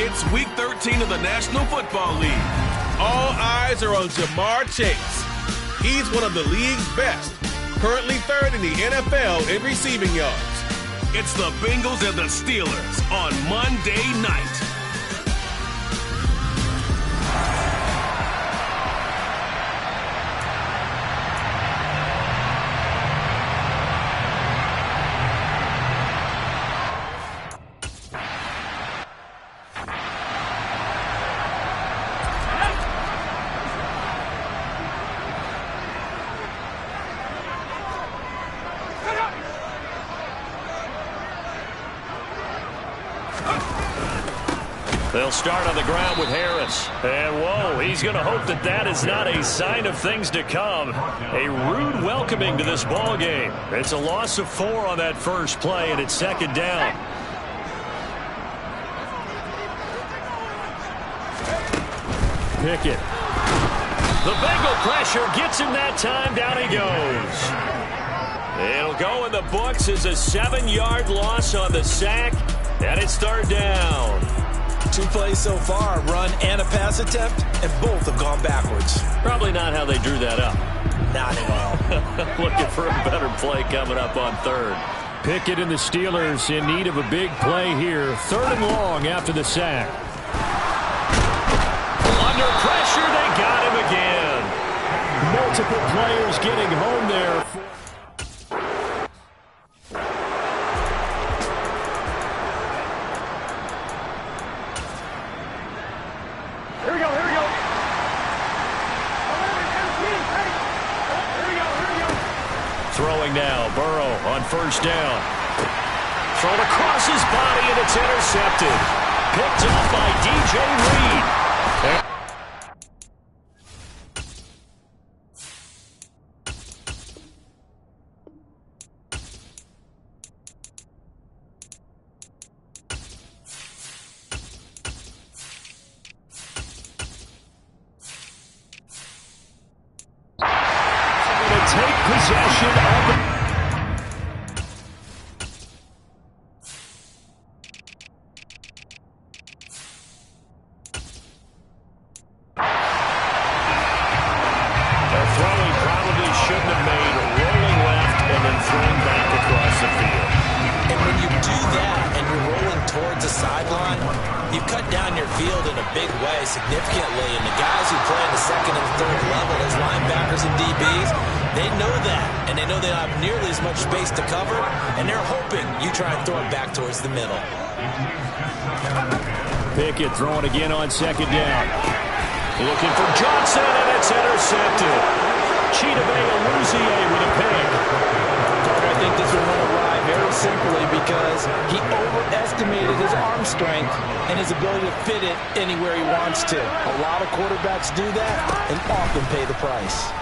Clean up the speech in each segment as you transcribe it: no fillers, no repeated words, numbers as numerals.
It's Week 13 of the National Football League. All eyes are on Jamar Chase. He's one of the league's best, currently third in the NFL in receiving yards. It's the Bengals and the Steelers on Monday night. They'll start on the ground with Harris. And whoa, he's going to hope that that is not a sign of things to come. A rude welcoming to this ball game. It's a loss of 4 on that first play, and it's second down. Pickett. The Bengal pressure gets him that time. Down he goes. It'll go in the books as a 7-yard loss on the sack, and it's third down. 2 plays so far, run and a pass attempt, and both have gone backwards. Probably not how they drew that up. Not at all. Looking for a better play coming up on third. Pickett and the Steelers in need of a big play here. 3rd and long after the sack. Under pressure, they got him again. Multiple players getting home there. Throwing now, Burrow on first down. Thrown across his body, and it's intercepted. Picked off by DJ Reed. Take possession of the... throwing probably shouldn't have made a rolling left and then throwing back across the field. And when you do that and you're rolling towards the sideline, you cut down your field in a big way significantly. And the guys who play in the second and third level as linebackers and DBs, they know that, and they know they don't have nearly as much space to cover, and they're hoping you try and throw it back towards the middle. Pickett throwing again on second down. Looking for Johnson, and it's intercepted. Chidobe with a pick. I think this will run awry very simply because he overestimated his arm strength and his ability to fit it anywhere he wants to. A lot of quarterbacks do that and often pay the price.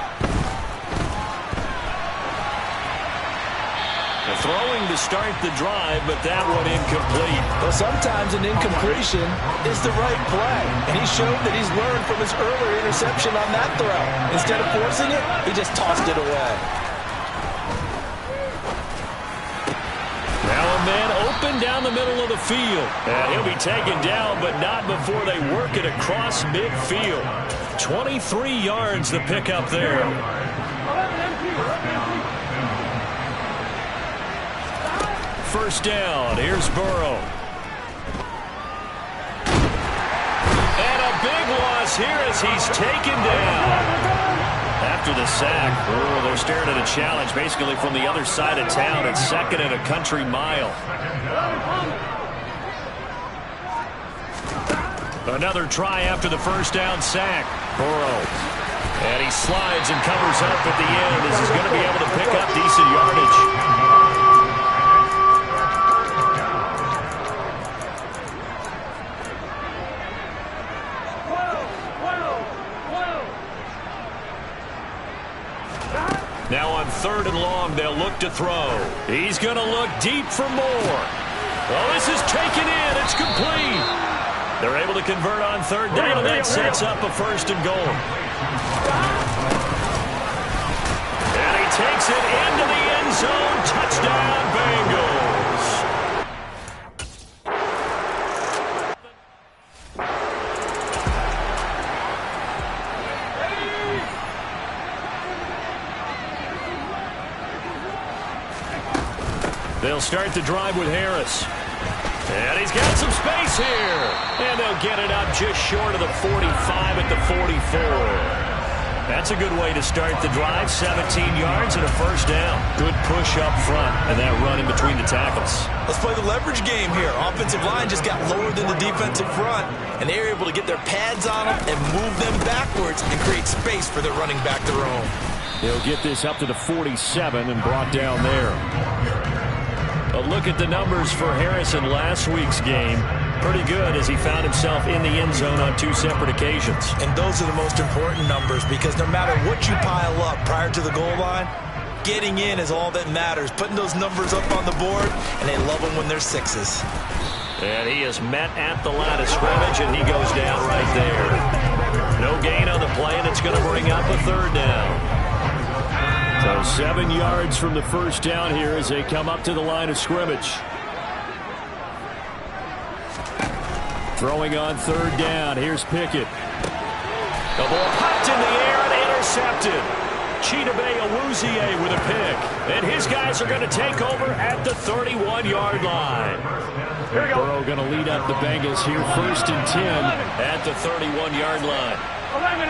Throwing to start the drive, but that one incomplete. Well, sometimes an incompletion is the right play, and he showed that he's learned from his earlier interception on that throw. Instead of forcing it, he just tossed it away. Now a man open down the middle of the field. And he'll be taken down, but not before they work it across midfield. 23 yards to pick up there. First down, here's Burrow. And a big loss here as he's taken down. After the sack, they're staring at a challenge basically from the other side of town. It's second and a country mile. Another try after the first down sack. Burrow. And he slides and covers up at the end as he's going to be able to pick up decent yardage. Now on 3rd and long, they'll look to throw. He's going to look deep for more. Oh, this is taken in. It's complete. They're able to convert on 3rd down, and that sets up a 1st and goal. And he takes it into the end zone. Touchdown, Bengals. They'll start the drive with Harris. And he's got some space here. And they'll get it up just short of the 45 at the 44. That's a good way to start the drive. 17 yards and a first down. Good push up front and that run in between the tackles. Let's play the leverage game here. Offensive line just got lower than the defensive front, and they were able to get their pads on them and move them backwards and create space for their running back to roam. They'll get this up to the 47 and brought down there. A look at the numbers for Harris in last week's game. Pretty good as he found himself in the end zone on 2 separate occasions. And those are the most important numbers because no matter what you pile up prior to the goal line, getting in is all that matters. Putting those numbers up on the board, and they love them when they're 6s. And he is met at the line of scrimmage, and he goes down right there. No gain on the play, and it's going to bring up a third down. So 7 yards from the first down here as they come up to the line of scrimmage. Throwing on third down. Here's Pickett. The ball popped in the air and intercepted. Chidobe Awuzie with a pick. And his guys are going to take over at the 31-yard line. Burrow going to lead up the Bengals here. 1st and 10 at the 31-yard line. 11.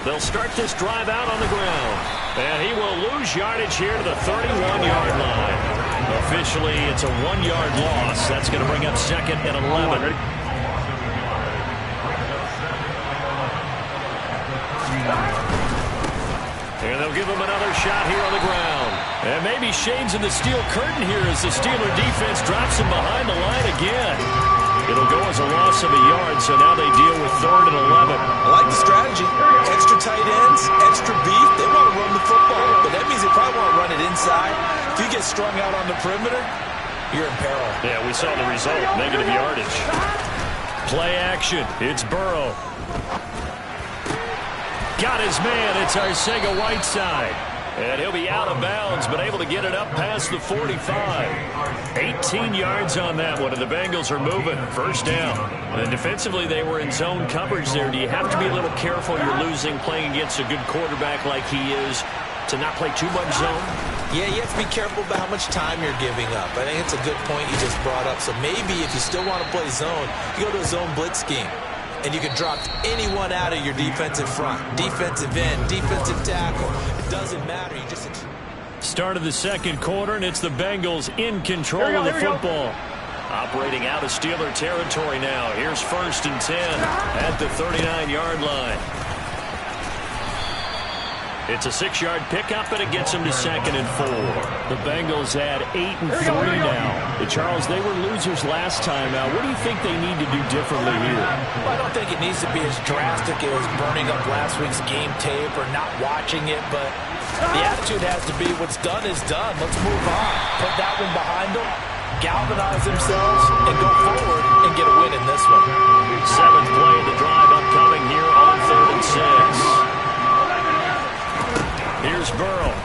They'll start this drive out on the ground. And he will lose yardage here to the 31-yard line. Officially, it's a 1-yard loss. That's going to bring up 2nd and 11. And they'll give him another shot here on the ground. And maybe Shane's in the steel curtain here as the Steeler defense drops him behind the line again. It'll go as a loss of a yard, so now they deal with 3rd and 11. I like the strategy. Extra tight ends, extra beef. They want to run the football, but that means they probably want to run it inside. If you get strung out on the perimeter, you're in peril. Yeah, we saw the result. Negative yardage. Play action. It's Burrow. Got his man. It's Arcega-Whiteside. And he'll be out of bounds, but able to get it up past the 45. 18 yards on that one, and the Bengals are moving. First down. And defensively, they were in zone coverage there. Do you have to be a little careful? You're losing, playing against a good quarterback like he is, to not play too much zone? Yeah, you have to be careful about how much time you're giving up. I think it's a good point you just brought up. So maybe if you still want to play zone, you go to a zone blitz scheme. And you can drop anyone out of your defensive front. Defensive end, defensive tackle. It doesn't matter. You just... Start of the second quarter, and it's the Bengals in control of the football. Operating out of Steeler territory now. Here's 1st and 10 at the 39-yard line. It's a 6-yard pickup, and it gets them to 2nd and 4. The Bengals add 8 and 3 now. Charles, they were losers last time out. What do you think they need to do differently here? Well, I don't think it needs to be as drastic as burning up last week's game tape or not watching it, but the attitude has to be what's done is done. Let's move on. Put that one behind them, galvanize themselves, and go forward and get a win in this one. 7th play of the drive upcoming here on 3rd and 6. Here's Burrow.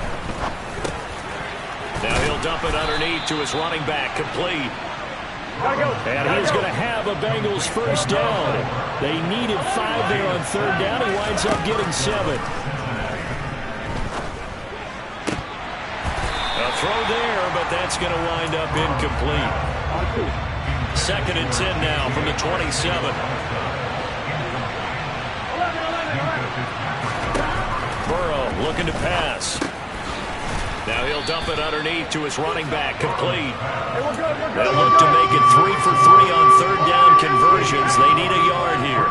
Now he'll dump it underneath to his running back, complete. And he's going to have a Bengals first down. They needed 5 there on 3rd down. He winds up getting 7. A throw there, but that's going to wind up incomplete. 2nd and 10 now from the 27. Burrow looking to pass. Now he'll dump it underneath to his running back, complete. They'll look to make it 3 for 3 on 3rd down conversions. They need a yard here.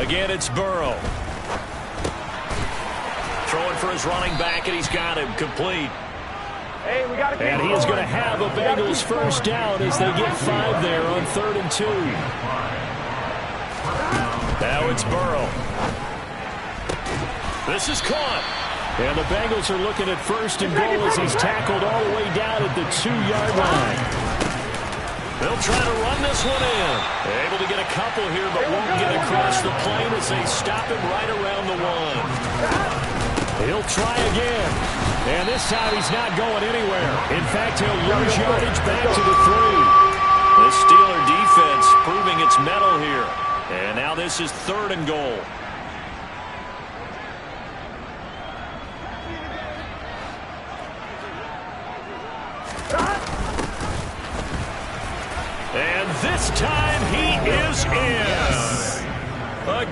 Again, it's Burrow. Throwing for his running back, and he's got him, complete. And he is going to have a Bengals first down as they get 5 there on 3rd and 2. Now it's Burrow. This is caught. And the Bengals are looking at 1st and goal as he's tackled all the way down at the 2-yard line. They'll try to run this one in. They're able to get a couple here, but won't get across the plane as they stop him right around the 1. He'll try again. And this time he's not going anywhere. In fact, he'll lose yardage back to the 3. This Steeler defense proving its mettle here. And now this is 3rd and goal.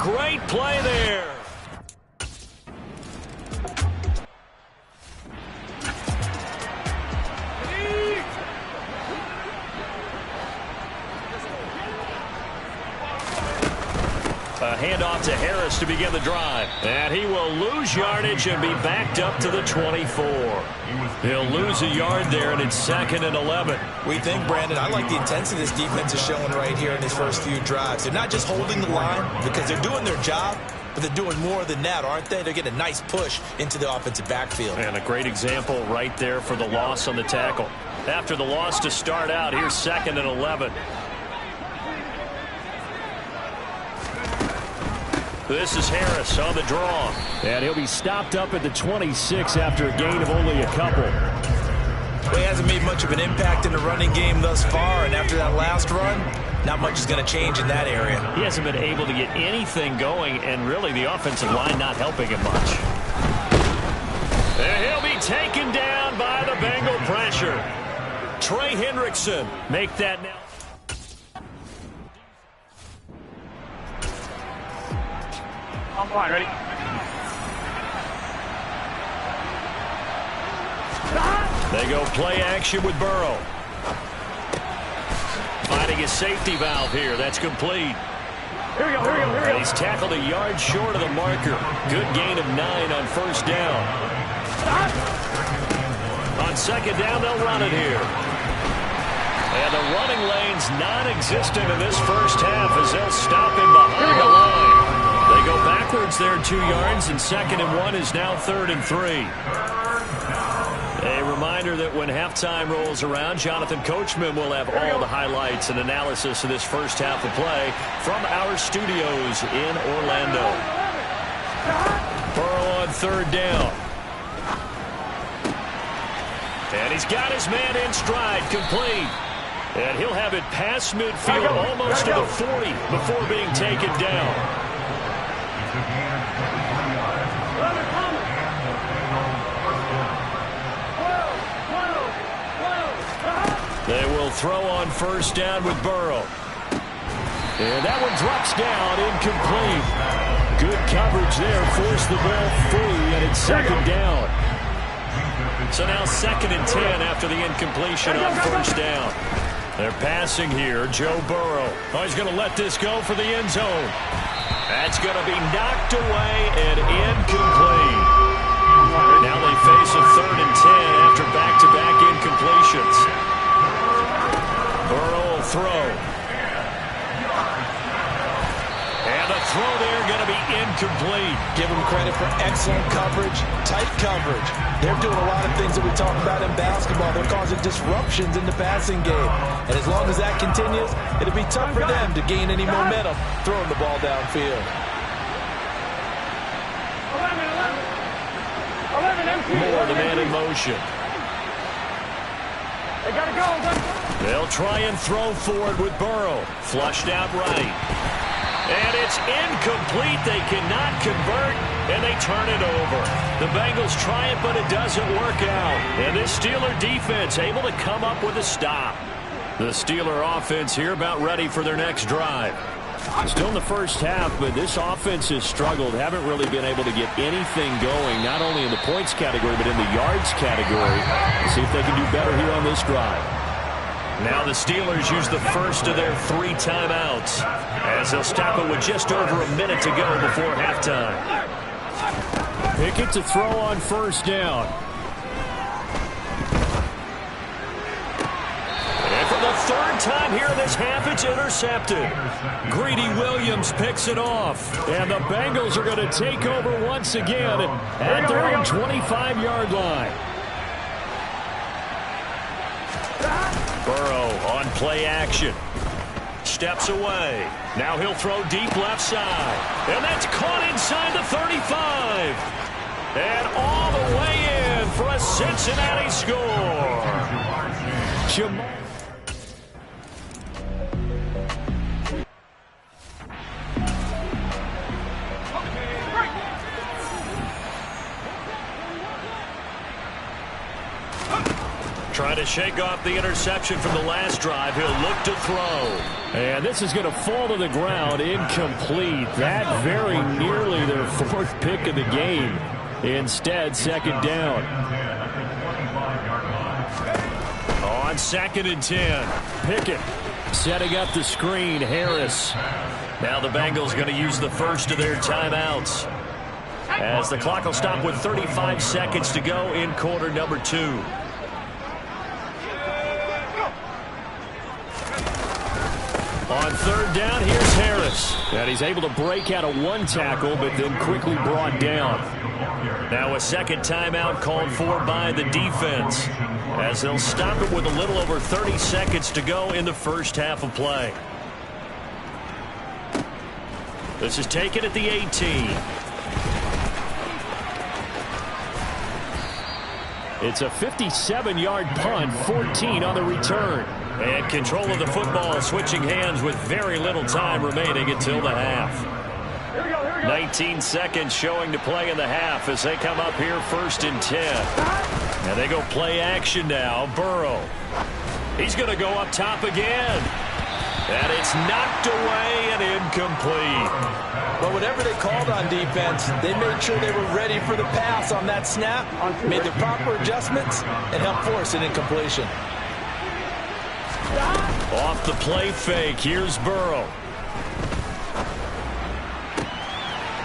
great play there. A handoff to Harris to begin the drive. And he will lose yardage and be backed up to the 24. He'll lose a yard there, and it's 2nd and 11. We think, Brandon, I like the intensity this defense is showing right here in his first few drives. They're not just holding the line because they're doing their job, but they're doing more than that, aren't they? They're getting a nice push into the offensive backfield. And a great example right there for the loss on the tackle. After the loss to start out, here's 2nd and 11. This is Harris on the draw. And he'll be stopped up at the 26 after a gain of only a couple. Well, he hasn't made much of an impact in the running game thus far, and after that last run, not much is going to change in that area. He hasn't been able to get anything going, and really the offensive line not helping him much. And he'll be taken down by the Bengal pressure. Trey Hendrickson make that now. I'm fine, ready? They go play action with Burrow. Finding a safety valve here. That's complete. Here we go, here we go, here we go. He's tackled a yard short of the marker. Good gain of 9 on first down. On second down, they'll run it here. And the running lane's non-existent in this first half as they'll stop him behind the line. They go backwards there 2 yards, and 2nd and 1 is now 3rd and 3. A reminder that when halftime rolls around, Jonathan Coachman will have all the highlights and analysis of this first half of play from our studios in Orlando. Burrow on 3rd down. And he's got his man in stride, complete. And he'll have it past midfield, almost to the 40 before being taken down. They will throw on first down with Burrow. And that one drops down, incomplete. Good coverage there, forced the ball free, and it's 2nd down. So now 2nd and 10 after the incompletion on first down. They're passing here, Joe Burrow. Oh, he's going to let this go for the end zone. That's going to be knocked away and incomplete. Now they face a 3rd and 10 after back-to-back incompletions. Burrow will throw. And the throw there going to be incomplete. Give them credit for excellent coverage, tight coverage. They're doing a lot of things that we talk about in basketball. They're causing disruptions in the passing game. And as long as that continues, it'll be tough for them to gain any momentum throwing the ball downfield. 11, More the man in motion. They gotta go. They'll try and throw forward with Burrow. Flushed out right. And it's incomplete. They cannot convert, and they turn it over. The Bengals try it, but it doesn't work out. And this Steeler defense able to come up with a stop. The Steeler offense here about ready for their next drive. Still in the first half, but this offense has struggled. Haven't really been able to get anything going, not only in the points category, but in the yards category. Let's see if they can do better here on this drive. Now the Steelers use the first of their 3 timeouts as they'll stop it with just over a minute to go before halftime. Pickett to throw on first down. And for the 3rd time here in this half, it's intercepted. Greedy Williams picks it off. And the Bengals are going to take over once again at their own 25-yard line. Burrow on play action. Steps away. Now he'll throw deep left side. And that's caught inside the 35. And all the way in for a Cincinnati score. Trying to shake off the interception from the last drive. He'll look to throw. And this is going to fall to the ground, incomplete. That very nearly their fourth pick of the game. Instead, second down. On 2nd and 10, Pickett setting up the screen. Harris. Now the Bengals going to use the first of their timeouts, as the clock will stop with 35 seconds to go in quarter number 2. On 3rd down, here's Harris. And he's able to break out of one tackle, but then quickly brought down. Now a second timeout called for by the defense, as they'll stop it with a little over 30 seconds to go in the first half of play. This is taken at the 18. It's a 57-yard punt, 14 on the return. And control of the football switching hands with very little time remaining until the half. 19 seconds showing to play in the half as they come up here 1st and 10. And they go play action now. Burrow. He's going to go up top again. And it's knocked away and incomplete. Well, whatever they called on defense, they made sure they were ready for the pass on that snap, made the proper adjustments, and helped force an incompletion. Off the play fake, here's Burrow.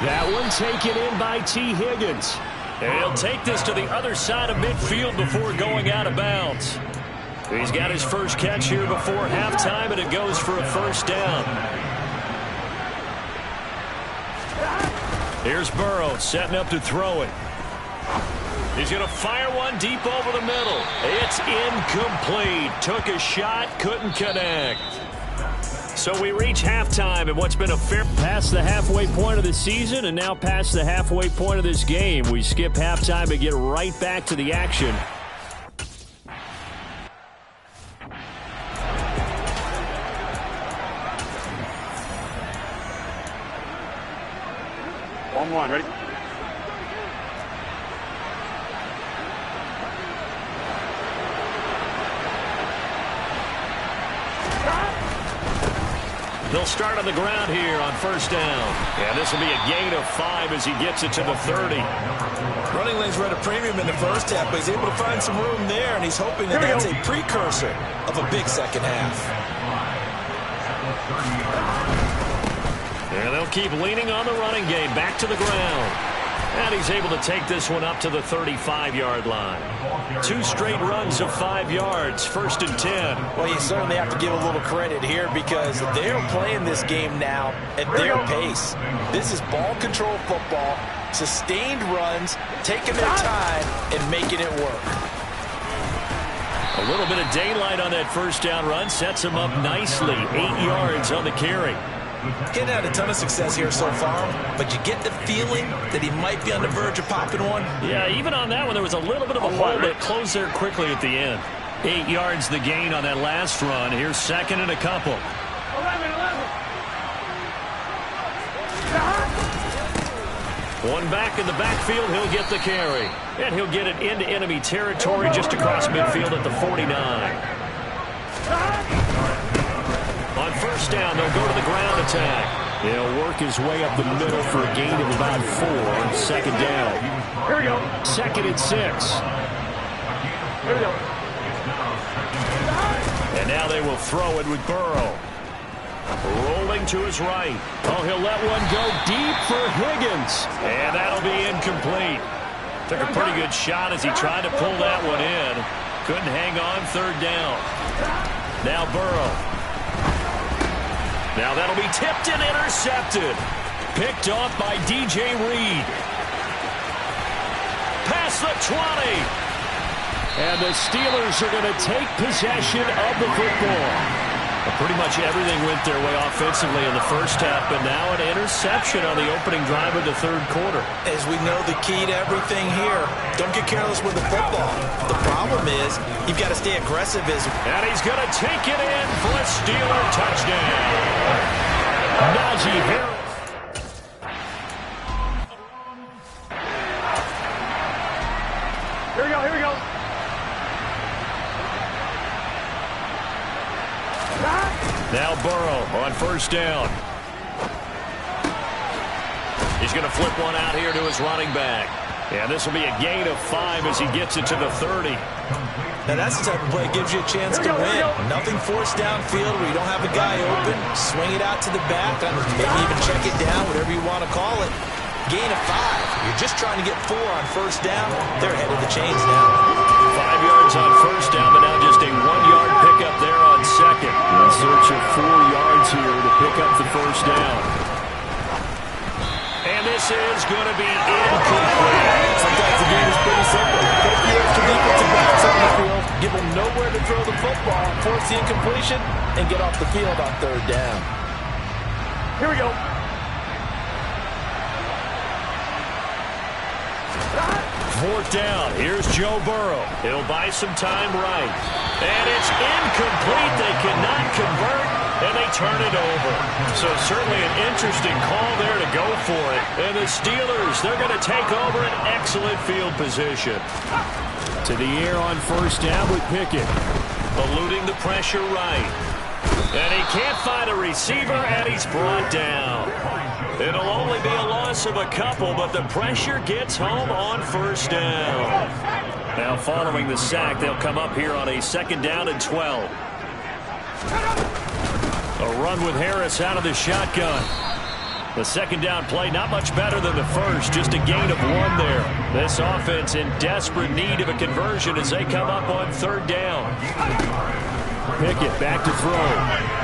That one taken in by T. Higgins. And he'll take this to the other side of midfield before going out of bounds. He's got his first catch here before halftime, and it goes for a first down. Here's Burrow setting up to throw it. He's going to fire one deep over the middle. It's incomplete. Took a shot, couldn't connect. So we reach halftime and what's been a fair past the halfway point of the season and now past the halfway point of this game. We skip halftime and get right back to the action. One, ready? They'll start on the ground here on 1st down. And this will be a gain of 5 as he gets it to the 30. Running lanes were at a premium in the first half, but he's able to find some room there, and he's hoping that that's a precursor of a big second half. And they'll keep leaning on the running game. Back to the ground. And he's able to take this one up to the 35-yard line. 2 straight runs of 5 yards. 1st and 10. Well, you certainly have to give a little credit here because they're playing this game now at their pace. This is ball control football, sustained runs, taking their time, and making it work. A little bit of daylight on that 1st down run. Sets him up nicely. 8 yards on the carry. Getting had a ton of success here so far, but you get the feeling that he might be on the verge of popping one. Yeah, even on that one, there was a little bit of a hole that closed there quickly at the end. 8 yards the gain on that last run. Here's 2nd and a couple. 11. One back in the backfield, he'll get the carry. And he'll get it into enemy territory just across midfield at the 49. On 1st down, they'll go to the ground attack. He'll work his way up the middle for a gain of about 4 on 2nd down. Here we go. 2nd and 6. Here we go. And now they will throw it with Burrow. Rolling to his right. Oh, he'll let one go deep for Higgins. And that'll be incomplete. Took a pretty good shot as he tried to pull that one in. Couldn't hang on 3rd down. Now Burrow. Now that'll be tipped and intercepted. Picked off by DJ Reed. Past the 20. And the Steelers are going to take possession of the football. Well, pretty much everything went their way offensively in the first half, but now an interception on the opening drive of the 3rd quarter. As we know, the key to everything here, don't get careless with the football. The problem is you've got to stay aggressive. And he's going to take it in for a Steeler touchdown. Najee Harris. Here we go, here we go. Now Burrow on first down. He's going to flip one out here to his running back. And this will be a gain of 5 as he gets it to the 30. Now that's the type of play that gives you a chance to win. Nothing forced downfield where you don't have a guy open. Swing it out to the back, maybe even check it down, whatever you want to call it. Gain of 5. You're just trying to get 4 on first down. They're ahead of the chains now. 5 yards on first down, but now just a 1-yard pickup there on second. In search of 4 yards here to pick up the first down. And this is going to be incomplete. Sometimes the game is pretty simple. Put a few extra defensive backs on the field, give them nowhere to throw the football, force the incompletion, and get off the field on third down. Here we go. Fourth down. Here's Joe Burrow. He'll buy some time right. And it's incomplete. They cannot convert, and they turn it over. So certainly an interesting call there to go for it. And the Steelers, they're going to take over an excellent field position. To the air on first down with Pickett. Eluding the pressure right. And he can't find a receiver, and he's brought down. It'll only be a loss of a couple, but the pressure gets home on first down. Now following the sack, they'll come up here on a 2nd down and 12. A run with Harris out of the shotgun. The 2nd down play not much better than the first, just a gain of 1 there. This offense in desperate need of a conversion as they come up on 3rd down. Pickett back to throw.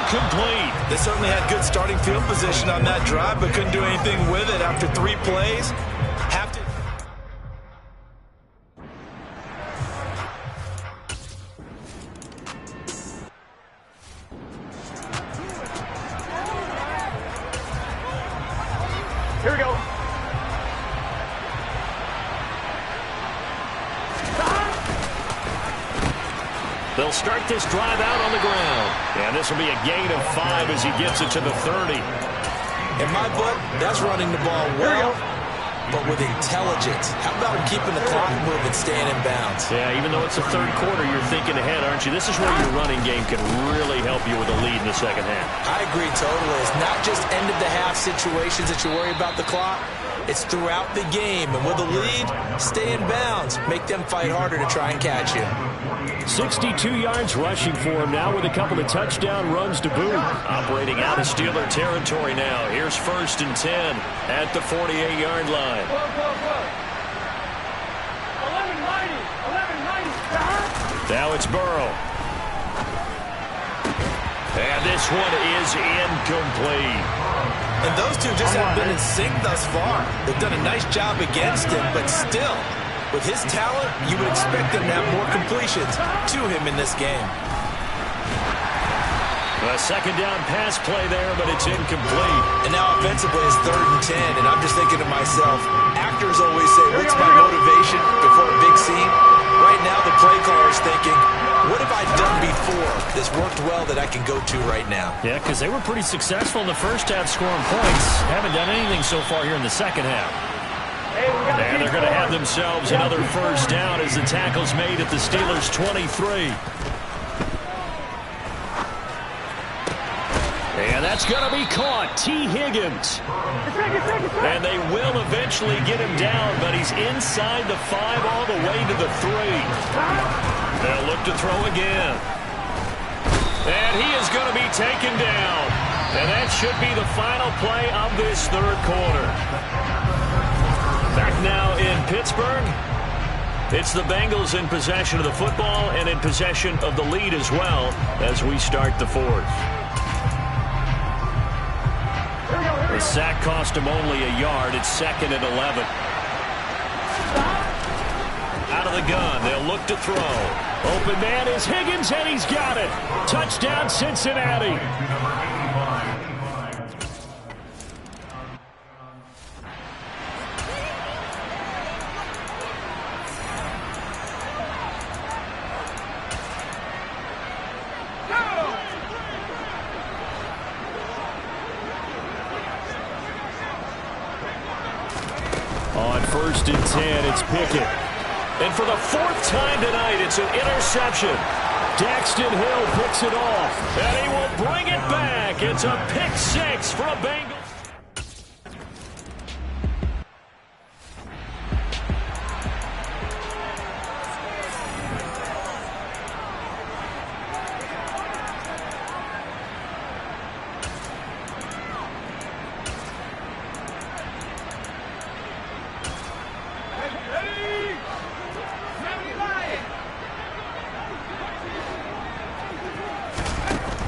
incomplete. They certainly had good starting field position on that drive, but couldn't do anything with it after 3 plays. Have to. Here we go. They'll start this drive out on the ground. And this will be a gain of 5 as he gets it to the 30. In my book, that's running the ball well, but with intelligence. How about him keeping the clock moving, staying in bounds? Yeah, even though it's the third quarter, you're thinking ahead, aren't you? This is where your running game can really help you with a lead in the second half. I agree totally. It's not just end-of-the-half situations that you worry about the clock. It's throughout the game. And with a lead, stay in bounds. Make them fight harder to try and catch you. 62 yards rushing for him now with a couple of touchdown runs to boot. Operating out of Steeler territory now. Here's 1st and 10 at the 48-yard line. Now it's Burrow. And this one is incomplete. And those two just have been in sync thus far. They've done a nice job against him, but still, with his talent, you would expect them to have more completions to him in this game. A second down pass play there, but it's incomplete. And now offensively it's 3rd and 10, and I'm just thinking to myself, actors always say, what's my motivation before a big scene? Right now the play caller is thinking, what have I done before that's worked well that I can go to right now? Yeah, because they were pretty successful in the first half scoring points. Haven't done anything so far here in the second half. And they're going to have themselves another first down as the tackle's made at the Steelers' 23. And that's going to be caught. T. Higgins. And they will eventually get him down, but he's inside the 5 all the way to the 3. They'll look to throw again. And he is going to be taken down. And that should be the final play of this third quarter. Back now in Pittsburgh. It's the Bengals in possession of the football and in possession of the lead as well as we start the fourth. The sack cost him only a yard. It's 2nd and 11. Out of the gun. They'll look to throw. Open man is Higgins, and he's got it. Touchdown, Cincinnati. On 1st and 10, it's Pickett. And for the 4th time tonight, it's an interception. Daxton Hill picks it off, and he will bring it back. It's a pick 6 for a Bengals.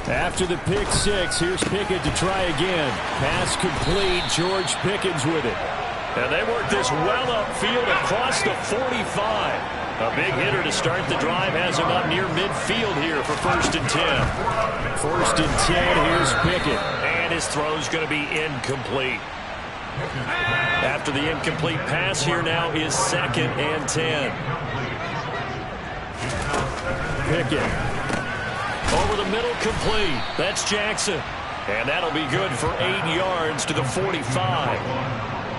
After the pick 6, here's Pickett to try again. Pass complete. George Pickens with it. And they work this well upfield across the 45. A big hitter to start the drive has him up near midfield here for 1st and 10. 1st and 10, here's Pickett. And his throw's going to be incomplete. After the incomplete pass, here now is 2nd and 10. Pickett. Over the middle, complete. That's Jackson. And that'll be good for 8 yards to the 45.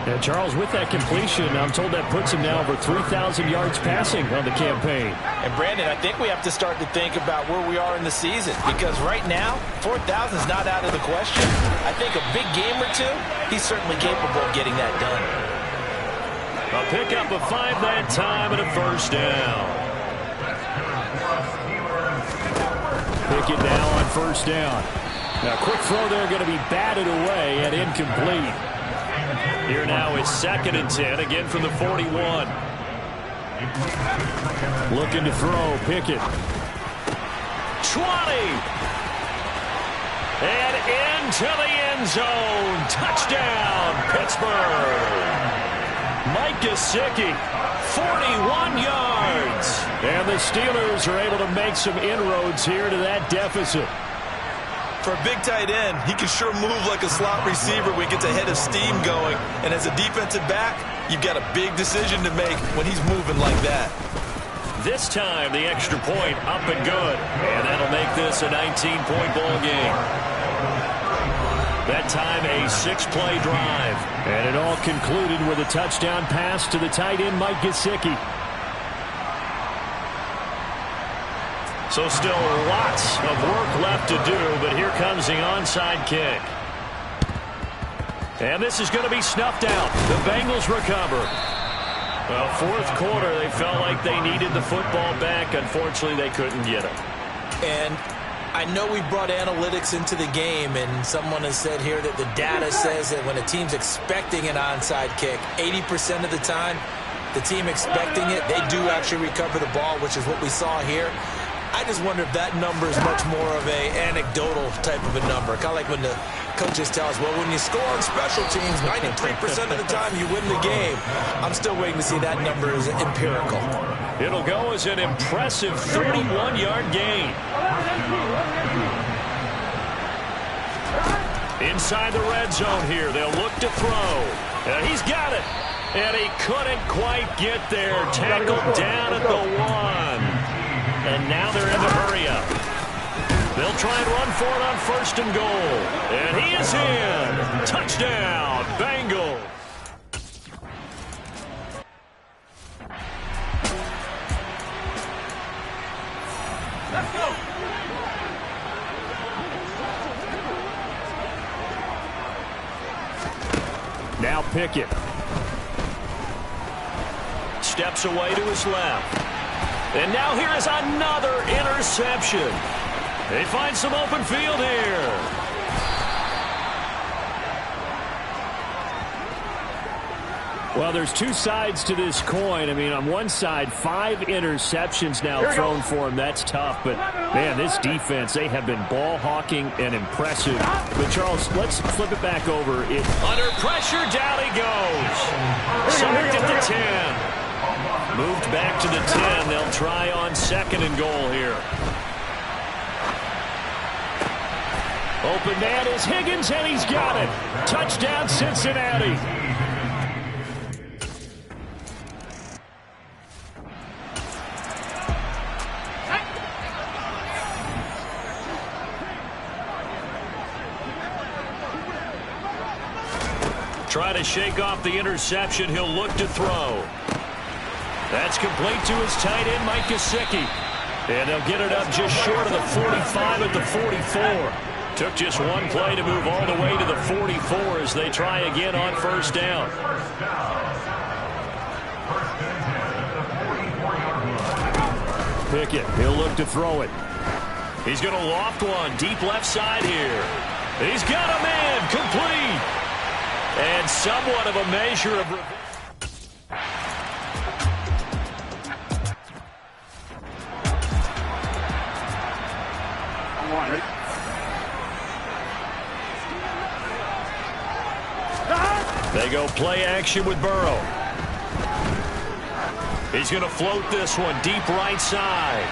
And Charles, with that completion, I'm told that puts him now over 3,000 yards passing on the campaign. And Brandon, I think we have to start to think about where we are in the season, because right now, 4,000 is not out of the question. I think a big game or two, he's certainly capable of getting that done. A pickup of 5 that time and a first down. Pickett now on 1st down. Now, quick throw there, going to be batted away and incomplete. Here now is 2nd and 10, again from the 41. Looking to throw, Pickett. 20! And into the end zone. Touchdown, Pittsburgh. Mike Gesicki, 41 yards. And the Steelers are able to make some inroads here to that deficit. For a big tight end, he can sure move like a slot receiver when he gets a head of steam going. And as a defensive back, you've got a big decision to make when he's moving like that. This time, the extra point up and good. And that'll make this a 19-point ball game. That time, a 6-play drive. And it all concluded with a touchdown pass to the tight end, Mike Gesicki. So still lots of work left to do, but here comes the onside kick. And this is going to be snuffed out. The Bengals recover. Well, fourth quarter, they felt like they needed the football back. Unfortunately, they couldn't get it. And I know we brought analytics into the game, and someone has said here that the data says that when a team's expecting an onside kick, 80% of the time, the team expecting it, they do actually recover the ball, which is what we saw here. I just wonder if that number is much more of a anecdotal type of a number. Kind of like when the coaches tell us, well, when you score on special teams, 93% of the time you win the game. I'm still waiting to see that number is empirical. It'll go as an impressive 31-yard gain. Inside the red zone here, they'll look to throw. He's got it. And he couldn't quite get there. Tackled down at the 1. And now they're in the hurry-up. They'll try and run for it on 1st and goal. And he is in. Touchdown, Bengals. Let's go. Now Pickett. Steps away to his left. And now here is another interception. They find some open field here. Well, there's two sides to this coin. I mean, on one side, 5 interceptions now thrown for him. That's tough. But, man, this defense, they have been ball hawking and impressive. But, Charles, let's flip it back over. Under pressure, down he goes. Sacked at the 10. Moved back to the 10. They'll try on 2nd and goal here. Open man is Higgins, and he's got it. Touchdown, Cincinnati. Try to shake off the interception. He'll look to throw. That's complete to his tight end, Mike Gesicki. And they'll get it up just short of the 45 at the 44. Took just one play to move all the way to the 44 as they try again on 1st down. Pickett, he'll look to throw it. He's going to loft one deep left side here. He's got a man complete. And somewhat of a measure of revenge. They go play action with Burrow. He's going to float this one deep right side.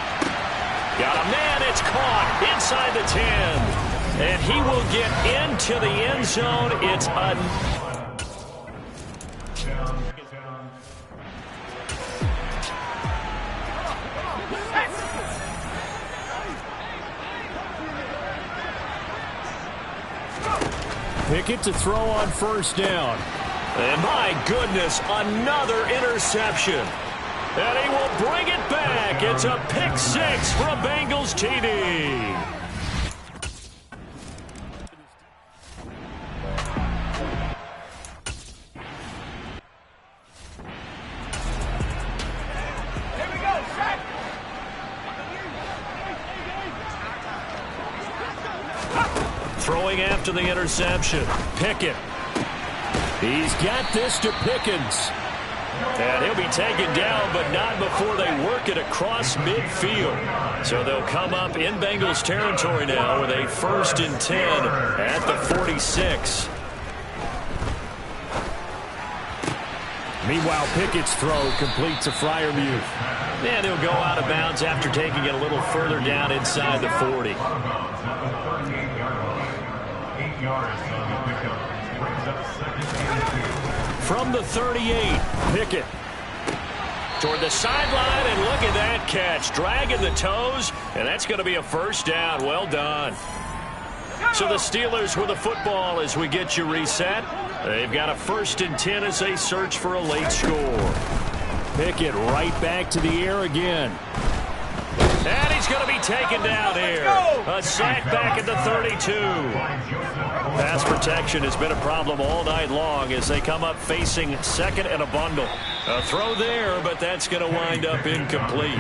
Got a man, it's caught inside the 10. And he will get into the end zone. It's a... Pickett to throw on 1st down. And my goodness, another interception. And he will bring it back. It's a pick 6 for a Bengals TD. Throwing after the interception. Pickett. He's got this to Pickens. And he'll be taken down, but not before they work it across midfield. So they'll come up in Bengals territory now with a 1st and 10 at the 46. Meanwhile, Pickett's throw complete to Freiermuth. And he'll go out of bounds after taking it a little further down inside the 40. From the 38, Pickett toward the sideline, and look at that catch. Dragging the toes, and that's going to be a 1st down. Well done. So the Steelers with the football as we get you reset. They've got a 1st and 10 as they search for a late score. Pickett right back to the air again. And he's going to be taken down here. A sack back at the 32. Pass protection has been a problem all night long as they come up facing 2nd and a bundle. A throw there, but that's going to wind up incomplete.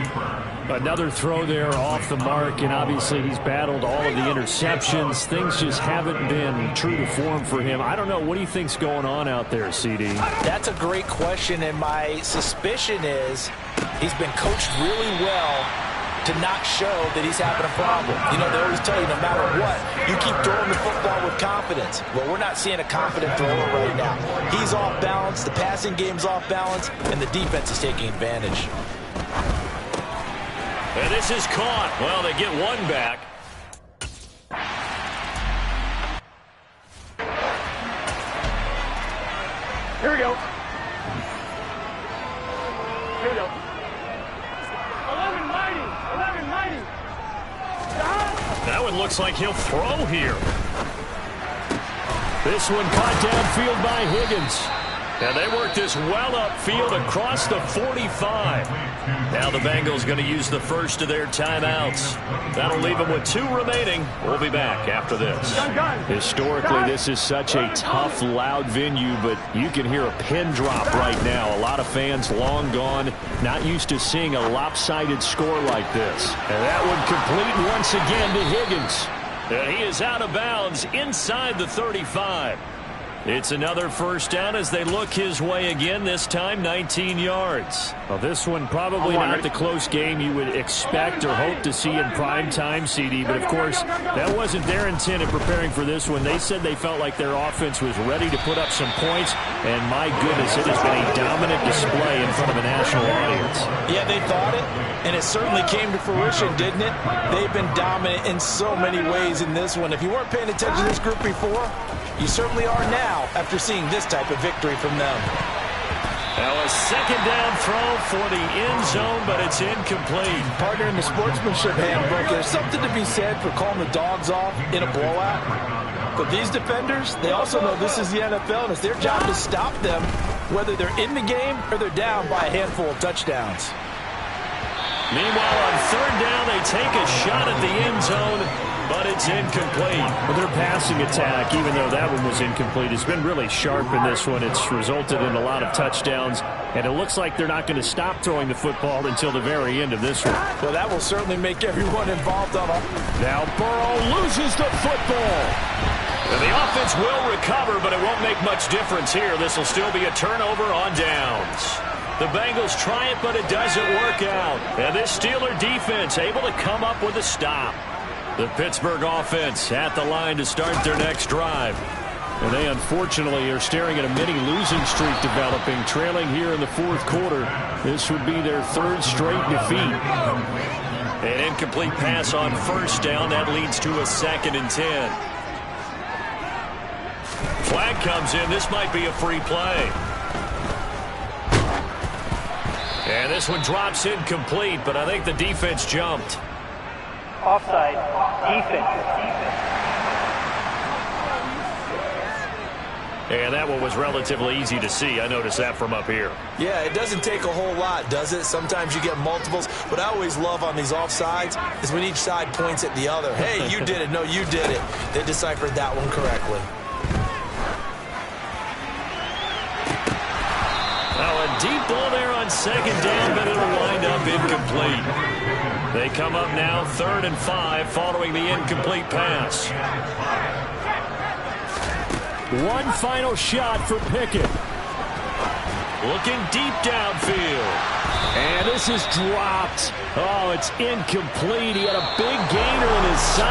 Another throw there off the mark, and obviously he's battled all of the interceptions. Things just haven't been true to form for him. I don't know. What do you think's going on out there, CD? That's a great question, and my suspicion is he's been coached really well to not show that he's having a problem. You know, they always tell you no matter what, you keep throwing the football with confidence. Well, we're not seeing a confident thrower right now. He's off balance, the passing game's off balance, and the defense is taking advantage. And this is caught. Well, they get one back. Here we go. Here we go. 11 mighty. 11 mighty. That one looks like he'll throw here. This one caught downfield by Higgins. And they work this well upfield across the 45. Now the Bengals going to use the first of their timeouts. That'll leave them with 2 remaining. We'll be back after this. Historically, this is such a tough, loud venue, but you can hear a pin drop right now. A lot of fans long gone, not used to seeing a lopsided score like this. And that one complete once again to Higgins. And he is out of bounds inside the 35. It's another 1st down as they look his way again, this time 19 yards. Well, this one probably not the close game you would expect or hope to see in prime time, CD. But, of course, that wasn't their intent in preparing for this one. They said they felt like their offense was ready to put up some points. And, my goodness, it has been a dominant display in front of a national audience. Yeah, they thought it, and it certainly came to fruition, didn't it? They've been dominant in so many ways in this one. If you weren't paying attention to this group before, you certainly are now after seeing this type of victory from them. Now a 2nd down throw for the end zone, but it's incomplete. Partner, in the sportsmanship handbook, there's something to be said for calling the dogs off in a blowout. But these defenders, they also know this is the NFL, and it's their job to stop them, whether they're in the game or they're down by a handful of touchdowns. Meanwhile, on 3rd down, they take a shot at the end zone, but it's incomplete. Well, their passing attack, even though that one was incomplete, has been really sharp in this one. It's resulted in a lot of touchdowns, and it looks like they're not going to stop throwing the football until the very end of this one. Well, that will certainly make everyone involved on it. Now Burrow loses the football. And the offense will recover, but it won't make much difference here. This will still be a turnover on downs. The Bengals try it, but it doesn't work out. And this Steeler defense able to come up with a stop. The Pittsburgh offense at the line to start their next drive. And they unfortunately are staring at a mini losing streak developing, trailing here in the 4th quarter. This would be their 3rd straight defeat. An incomplete pass on 1st down. That leads to a 2nd and 10. Flag comes in. This might be a free play. And this one drops incomplete, but I think the defense jumped. Offside. Defense. And that one was relatively easy to see. I noticed that from up here. Yeah, it doesn't take a whole lot, does it? Sometimes you get multiples. What I always love on these offsides is when each side points at the other. Hey, you did it. No, you did it. They deciphered that one correctly. Now a deep ball there on 2nd down, but it'll wind up incomplete. They come up now 3rd and 5 following the incomplete pass. One final shot for Pickett. Looking deep downfield. And this is dropped. Oh, it's incomplete. He had a big gainer in his sight.